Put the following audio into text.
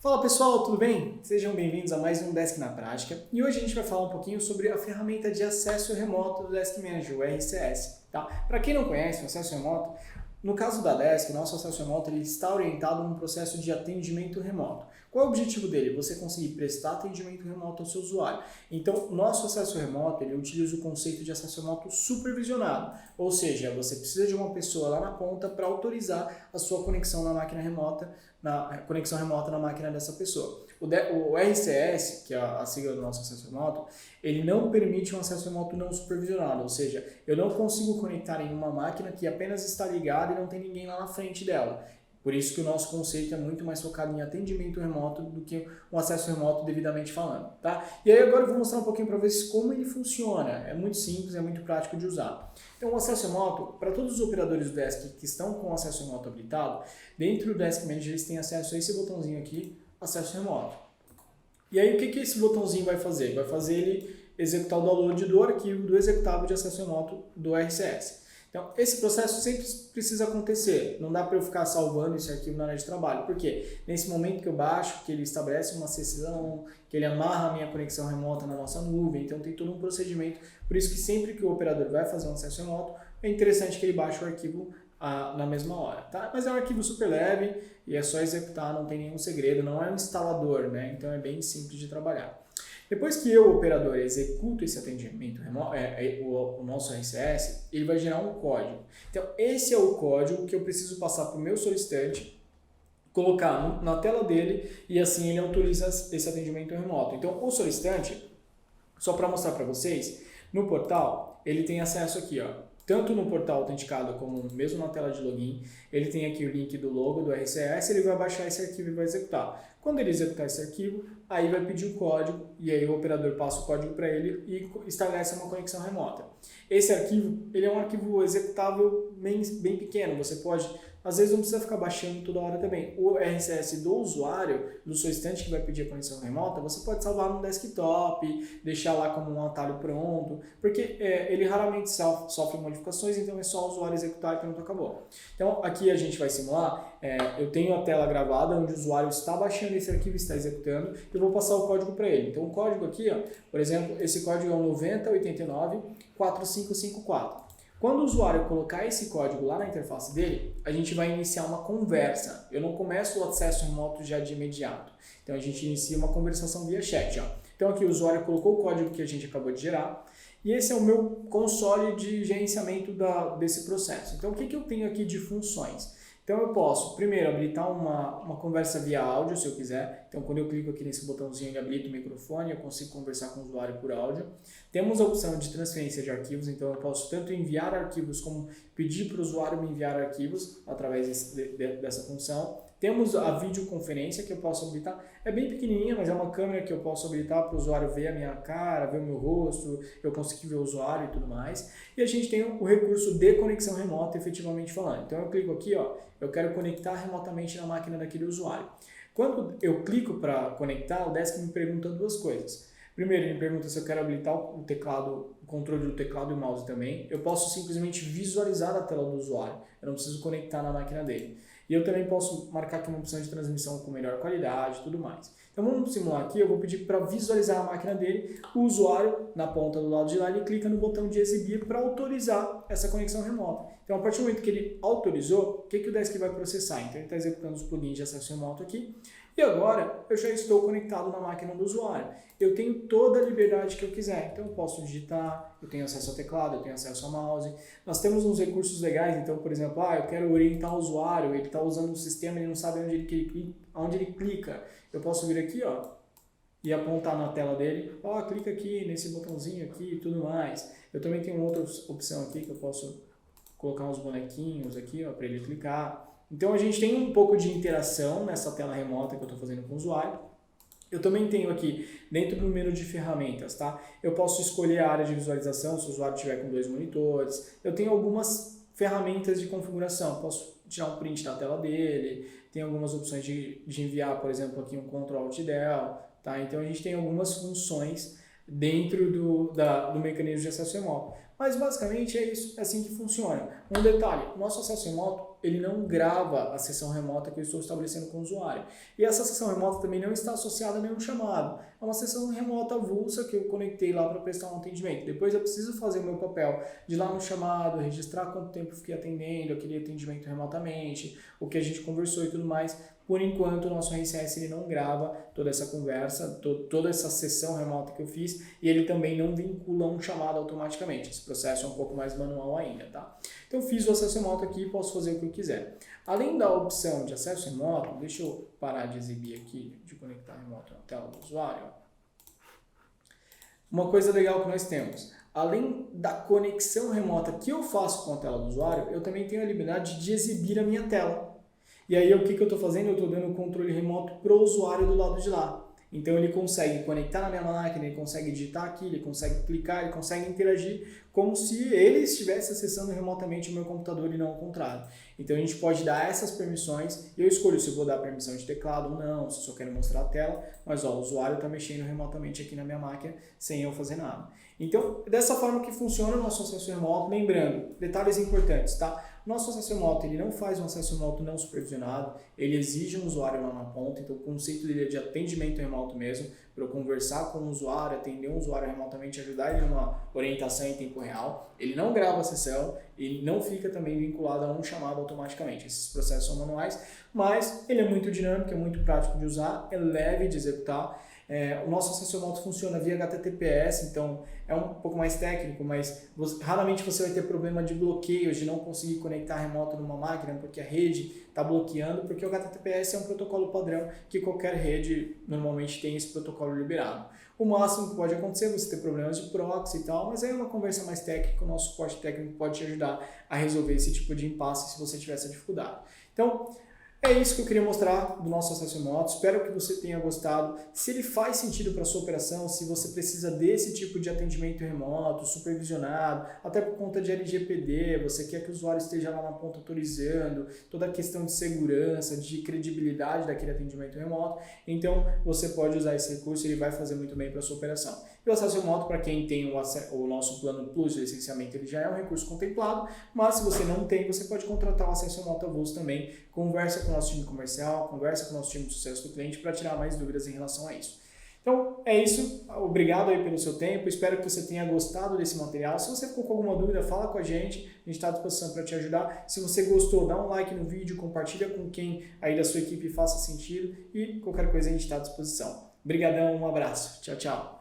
Fala pessoal, tudo bem? Sejam bem-vindos a mais um Desk na Prática e hoje a gente vai falar um pouquinho sobre a ferramenta de acesso remoto do Desk Manager, o RCS. Tá? Para quem não conhece o acesso remoto, no caso da Desk, o nosso acesso remoto ele está orientado num processo de atendimento remoto. Qual é o objetivo dele? Você conseguir prestar atendimento remoto ao seu usuário. Então, o nosso acesso remoto ele utiliza o conceito de acesso remoto supervisionado, ou seja, você precisa de uma pessoa lá na ponta para autorizar a sua conexão na máquina remota, na conexão remota na máquina dessa pessoa. O RCS, que é a sigla do nosso acesso remoto, ele não permite um acesso remoto não supervisionado, ou seja, eu não consigo conectar em uma máquina que apenas está ligada e não tem ninguém lá na frente dela. Por isso que o nosso conceito é muito mais focado em atendimento remoto do que um acesso remoto devidamente falando, tá? E aí agora eu vou mostrar um pouquinho para vocês como ele funciona. É muito simples, é muito prático de usar. Então o acesso remoto, para todos os operadores do Desk que estão com o acesso remoto habilitado, dentro do Desk Manager eles têm acesso a esse botãozinho aqui, acesso remoto. E aí o que esse botãozinho vai fazer? Vai fazer ele executar o download do arquivo do executável de acesso remoto do RCS. Então, esse processo sempre precisa acontecer. Não dá para eu ficar salvando esse arquivo na área de trabalho. Por quê? Nesse momento que eu baixo, que ele estabelece uma sessão, que ele amarra a minha conexão remota na nossa nuvem, então tem todo um procedimento. Por isso que sempre que o operador vai fazer um acesso remoto, é interessante que ele baixe o arquivo na mesma hora, tá? Mas é um arquivo super leve e é só executar, não tem nenhum segredo, não é um instalador, né? Então é bem simples de trabalhar. Depois que eu, o operador, executo esse atendimento remoto, o nosso RCS, ele vai gerar um código. Então, esse é o código que eu preciso passar para o meu solicitante, colocar na tela dele e assim ele autoriza esse atendimento remoto. Então, o solicitante, só para mostrar para vocês, no portal, ele tem acesso aqui, ó, tanto no portal autenticado como mesmo na tela de login, ele tem aqui o link do logo do RCS, ele vai baixar esse arquivo e vai executar. Quando ele executar esse arquivo, aí vai pedir o código e aí o operador passa o código para ele e estabelece uma conexão remota. Esse arquivo, ele é um arquivo executável bem pequeno, você pode, às vezes não precisa ficar baixando toda hora também. O RCS do usuário, do solicitante que vai pedir a conexão remota, você pode salvar no desktop, deixar lá como um atalho pronto, porque ele raramente sofre modificações, então é só o usuário executar e pronto, acabou. Então aqui a gente vai simular, eu tenho a tela gravada onde o usuário está baixando esse arquivo, está executando, eu vou passar o código para ele. Então o código aqui, ó, por exemplo, esse código é o 9089-4554. Quando o usuário colocar esse código lá na interface dele, a gente vai iniciar uma conversa. Eu não começo o acesso remoto já de imediato. Então a gente inicia uma conversação via chat. Ó. Então aqui o usuário colocou o código que a gente acabou de gerar e esse é o meu console de gerenciamento desse processo. Então o que eu tenho aqui de funções? Então eu posso, primeiro, habilitar uma conversa via áudio, se eu quiser. Então quando eu clico aqui nesse botãozinho, ele habilita o microfone, eu consigo conversar com o usuário por áudio. Temos a opção de transferência de arquivos, então eu posso tanto enviar arquivos como pedir para o usuário me enviar arquivos através dessa função. Temos a videoconferência que eu posso habilitar, é bem pequenininha, mas é uma câmera que eu posso habilitar para o usuário ver a minha cara, ver o meu rosto, eu conseguir ver o usuário e tudo mais. E a gente tem o recurso de conexão remota, efetivamente falando. Então eu clico aqui, ó, eu quero conectar remotamente na máquina daquele usuário. Quando eu clico para conectar, o Desk me pergunta duas coisas. Primeiro, ele me pergunta se eu quero habilitar o teclado, o controle do teclado e o mouse também. Eu posso simplesmente visualizar a tela do usuário, eu não preciso conectar na máquina dele. E eu também posso marcar aqui uma opção de transmissão com melhor qualidade e tudo mais. Então vamos simular aqui, eu vou pedir para visualizar a máquina dele, o usuário, na ponta do lado de lá, ele clica no botão de exibir para autorizar essa conexão remota. Então a partir do momento que ele autorizou, o que o Desk vai processar? Então ele está executando os plugins de acesso remoto aqui, e agora eu já estou conectado na máquina do usuário. Eu tenho toda a liberdade que eu quiser. Então eu posso digitar, eu tenho acesso ao teclado, eu tenho acesso ao mouse. Nós temos uns recursos legais, então, por exemplo, eu quero orientar o usuário, ele está usando o sistema, ele não sabe onde ele clica. Eu posso vir aqui, ó, e apontar na tela dele, clica aqui nesse botãozinho aqui e tudo mais. Eu também tenho outra opção aqui que eu posso colocar uns bonequinhos aqui, ó, para ele clicar. Então a gente tem um pouco de interação nessa tela remota que eu estou fazendo com o usuário. Eu também tenho aqui, dentro do menu de ferramentas, tá? Eu posso escolher a área de visualização, se o usuário tiver com 2 monitores. Eu tenho algumas ferramentas de configuração. Posso tirar um print da tela dele. Tem algumas opções de enviar, por exemplo, aqui um Ctrl+Alt+Del, tá? Então a gente tem algumas funções dentro do mecanismo de acesso remoto. Mas basicamente é isso, é assim que funciona. Um detalhe, o nosso acesso remoto ele não grava a sessão remota que eu estou estabelecendo com o usuário. E essa sessão remota também não está associada a nenhum chamado. É uma sessão remota avulsa que eu conectei lá para prestar um atendimento. Depois eu preciso fazer o meu papel de ir lá no chamado, registrar quanto tempo eu fiquei atendendo, aquele atendimento remotamente, o que a gente conversou e tudo mais. Por enquanto, o nosso RCS ele não grava toda essa conversa, toda essa sessão remota que eu fiz, e ele também não vincula um chamado automaticamente. Esse processo é um pouco mais manual ainda, tá? Então, eu fiz o acesso remoto aqui e posso fazer o que eu quiser. Além da opção de acesso remoto, deixa eu parar de exibir aqui, de conectar remoto na tela do usuário. Uma coisa legal que nós temos, além da conexão remota que eu faço com a tela do usuário, eu também tenho a liberdade de exibir a minha tela. E aí, o que eu estou fazendo? Eu estou dando o controle remoto para o usuário do lado de lá. Então, ele consegue conectar na minha máquina, ele consegue digitar aqui, ele consegue clicar, ele consegue interagir como se ele estivesse acessando remotamente o meu computador e não ao contrário. Então, a gente pode dar essas permissões. Eu escolho se eu vou dar permissão de teclado ou não, se eu só quero mostrar a tela. Mas ó, o usuário está mexendo remotamente aqui na minha máquina sem eu fazer nada. Então, dessa forma que funciona o nosso acesso remoto. Lembrando, detalhes importantes, tá? Nosso acesso remoto, ele não faz um acesso remoto não supervisionado, ele exige um usuário lá na ponta, então o conceito dele é de atendimento remoto mesmo, para eu conversar com o usuário, atender um usuário remotamente, ajudar ele numa orientação em tempo real. Ele não grava a sessão, ele não fica também vinculado a um chamado automaticamente. Esses processos são manuais, mas ele é muito dinâmico, é muito prático de usar, é leve de executar. O nosso acesso remoto funciona via HTTPS, então é um pouco mais técnico, mas raramente você vai ter problema de bloqueio, de não conseguir conectar remoto numa máquina porque a rede está bloqueando, porque o HTTPS é um protocolo padrão que qualquer rede normalmente tem esse protocolo liberado. O máximo que pode acontecer é você ter problemas de proxy e tal, mas aí é uma conversa mais técnica, o nosso suporte técnico pode te ajudar a resolver esse tipo de impasse se você tiver essa dificuldade. Então, é isso que eu queria mostrar do nosso acesso remoto, espero que você tenha gostado. Se ele faz sentido para a sua operação, se você precisa desse tipo de atendimento remoto, supervisionado, até por conta de LGPD, você quer que o usuário esteja lá na ponta autorizando, toda a questão de segurança, de credibilidade daquele atendimento remoto, então você pode usar esse recurso, ele vai fazer muito bem para a sua operação. E o acesso remoto, para quem tem o nosso plano Plus de licenciamento, ele já é um recurso contemplado, mas se você não tem, você pode contratar o acesso remoto avulso também. Conversa com o nosso time comercial, conversa com o nosso time de sucesso do cliente para tirar mais dúvidas em relação a isso. Então, é isso. Obrigado aí pelo seu tempo. Espero que você tenha gostado desse material. Se você ficou com alguma dúvida, fala com a gente. A gente está à disposição para te ajudar. Se você gostou, dá um like no vídeo, compartilha com quem aí da sua equipe faça sentido e qualquer coisa a gente está à disposição. Obrigadão, um abraço. Tchau, tchau.